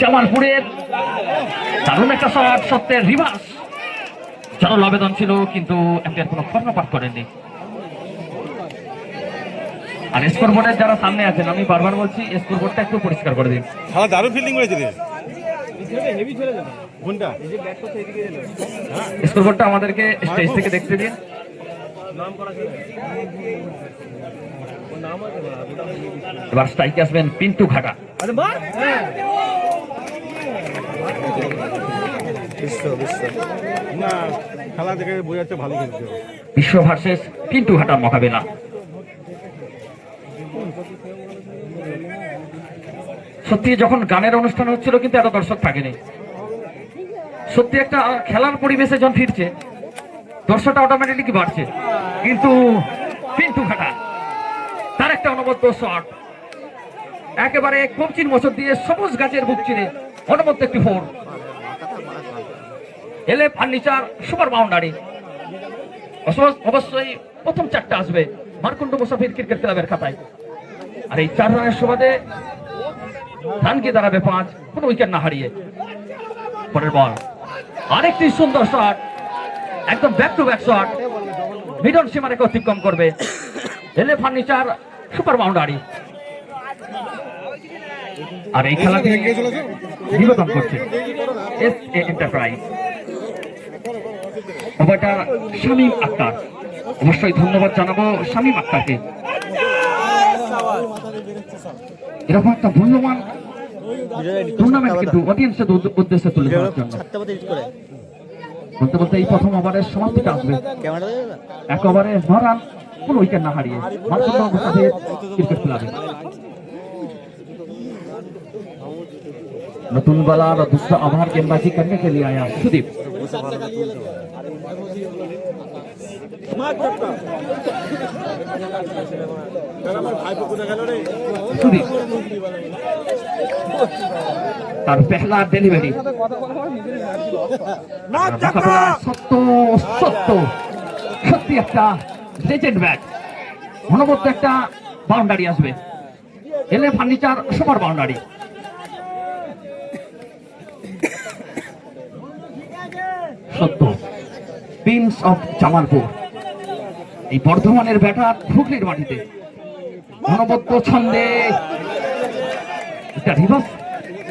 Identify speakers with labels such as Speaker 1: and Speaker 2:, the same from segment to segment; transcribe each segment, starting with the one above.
Speaker 1: জামালপুরের দারুণ একটা শট, সত্যের রিভার্স জরুরি আবেদন ছিল, কিন্তু এম্পায়ার কোনো কর্ণপাত করেননি। আর স্কোরবোর্ডের যারা সামনে আছেন, আমি বারবার বলছি স্কোরবোর্ডটা একটু পরিষ্কার করে দিন।
Speaker 2: হ্যাঁ, দারুণ ফিল্ডিং করেছে রে।
Speaker 1: স্কোরবোর্ডটা আমাদেরকে স্টেজ থেকে দেখতে দিন। এবার স্ট্রাইকে আসবেন পিন্টু ঘাটা।
Speaker 2: না, খেলা দেখে বোঝা যাচ্ছে ভালো খেলছে।
Speaker 1: বিশ্ব ভার্সেস পিন্টু ঘাটার মোকাবেলা। সত্যি যখন গানের অনুষ্ঠান হচ্ছিল কিন্তু এত দর্শক থাকেনি। সত্যি একটা খেলার পরিবেশে যখন ফিরছে দর্শকটা অটোমেটিকলি বাড়ছে, কিন্তু পিন্টু ঘাটা তার একটা অনবদ্য শট, একেবারে কবচির মোচর দিয়ে সবুজ গাছের বুক চিরে অনবদ্য একটি ফোর। এলে ফার্নিচার সুপার বাউন্ডারি। অবশ্যই প্রথম চারটা আসবে মার্কুন্ড মুসাফির ক্রিকেট ক্লাবের খাতায়। আর এই 4 রানের সুবাদে রানকে দাঁড়াবে 5, কোন উইকেট না হারিয়ে। পরের বল আরেকটি সুন্দর শট, একদম back to back shot, middle সীমারেখা অতিক্রম করবে। এলে ফার্নিচার সুপার বাউন্ডারি। আর এই খেলাটি নিবেদন করছে SA enterprise, operator Shamim Akhtar. অবশ্যই ধন্যবাদ জানাবো শামীম আক্তারকে এরকম একটা মূল্যবান টুর্নামেন্ট কিন্তু অডিয়েন্সের উদ্দেশ্যে তুলে ধরার জন্য। বলতে বলতে এই প্রথম ওভারের সমাপ্তিটা আসবে। 1 ওভারে 9 রান, কোন উইকেট না হারিয়ে মার্কুন্ড মুসাফির ক্রিকেট ক্লাবে। नतून वाला और दूसरा ओवर गेंदबाजी करने के लिए आया सुदीप। सुदीप और पहला डिलीवरी সত্যি একটা লেজেন্ড ব্যাট, অনবদ্য একটা বাউন্ডারি আসবে। এলে ফার্নিচার সুপার বাউন্ডারি। সত্য প্রিন্স অফ জামালপুর, এই বর্ধমানের ব্যাটার হুগলির মাটিতে অনবদ্য ছন্দে একটা রিভার্স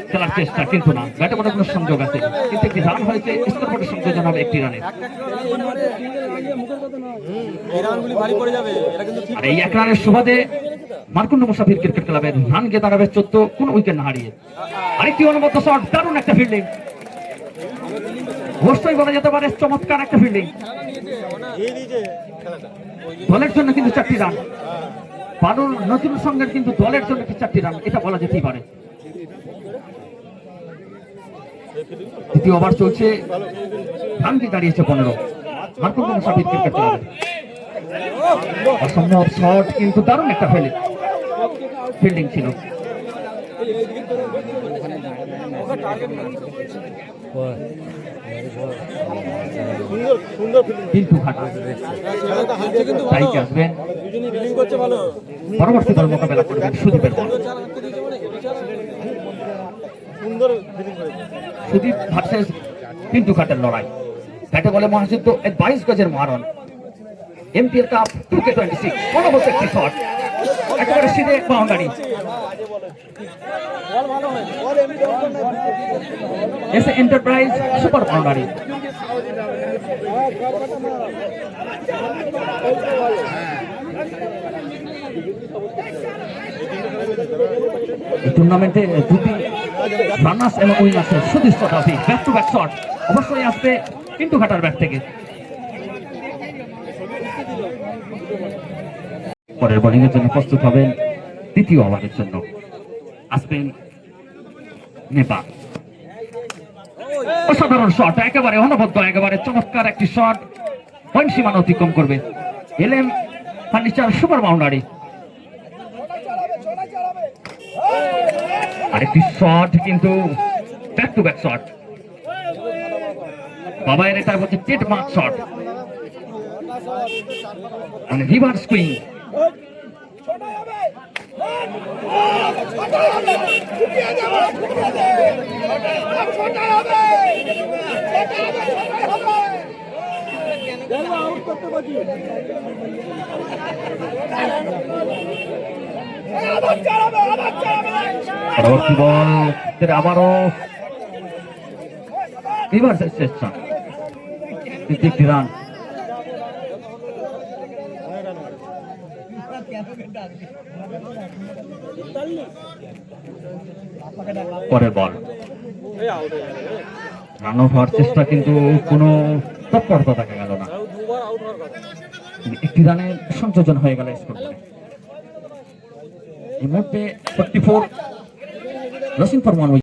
Speaker 1: খেলার চেষ্টা, কিন্তু না, ব্যাটে কোনো সংযোগ আছে, কিন্তু একটি রান হয়েছে। স্কোরবোর্ডের সংযোজন হবে 1টি রানে। আর এই 1 রানের সুবাদে মার্কুন্ড মুসাফির ক্রিকেট ক্লাবের রানকে দাঁড়াবে 14, কোন উইকেট না হারিয়ে। আরেকটি অনবদ্য শট, দারুণ একটা ফিল্ডিং, অবশ্যই বলা যেতে পারে চমৎকার একটা ফিল্ডিং। দলের জন্য কিন্তু 4টি রান, বানুর নতুন সঙ্গের কিন্তু দলের জন্য 4টি রান, এটা বলা যেতেই পারে। দ্বিতীয় ওভার চলছে, রানটি দাঁড়িয়েছে 15 মার্কুন্ড মুসাফির ক্রিকেট ক্লাবের। অসম্ভব শট, কিন্তু দারুণ একটা ফিল্ডিং ছিল। পিন্টু ঘাটা আসবেন, পরবর্তী দল মোকাবেলা করবেন সুদীপের বল। সুদীপ ভার্সেস পিন্টু ঘাটের লড়াই। ব্যাটে বলে মহাযুদ্ধ, 22 গজের মারণ। এমপিএল কাপ 2K26 অনবদ্য একটি শট, একেবারে সিধে boundary. SA enterprise super boundary. টুর্নামেন্টে 2টি রানার্স এবং উইনার্সের সুদৃশ্য trophy, back to back shot অবশ্যই আসবে পিন্টু ঘাটার ব্যাট থেকে। পরের বোলিং এর জন্য প্রস্তুত হবেন, দ্বিতীয় ওভারের জন্য আসবেন নেপাল। অসাধারণ শট, একেবারে অনবদ্য, একেবারে চমৎকার একটি শট, পয়েন্ট সীমানা অতিক্রম করবে। এলএম ফার্নিচার সুপার বাউন্ডারি। আরেকটি শট, কিন্তু ব্যাক টু ব্যাক শট। বাবা এর এটা বলছে টেট মার্ক শট, মানে রিভার্স কুইং। পরবর্তী বল আবারও রিভার্সের চেষ্টা, একটি রান। পরের বল রান আউট হওয়ার চেষ্টা, কিন্তু কোনো তৎপরতা দেখা গেল না। একটি রানে সংযোজন হয়ে গেল স্কোর। এই মুহূর্তে 44 লসিং ফর 1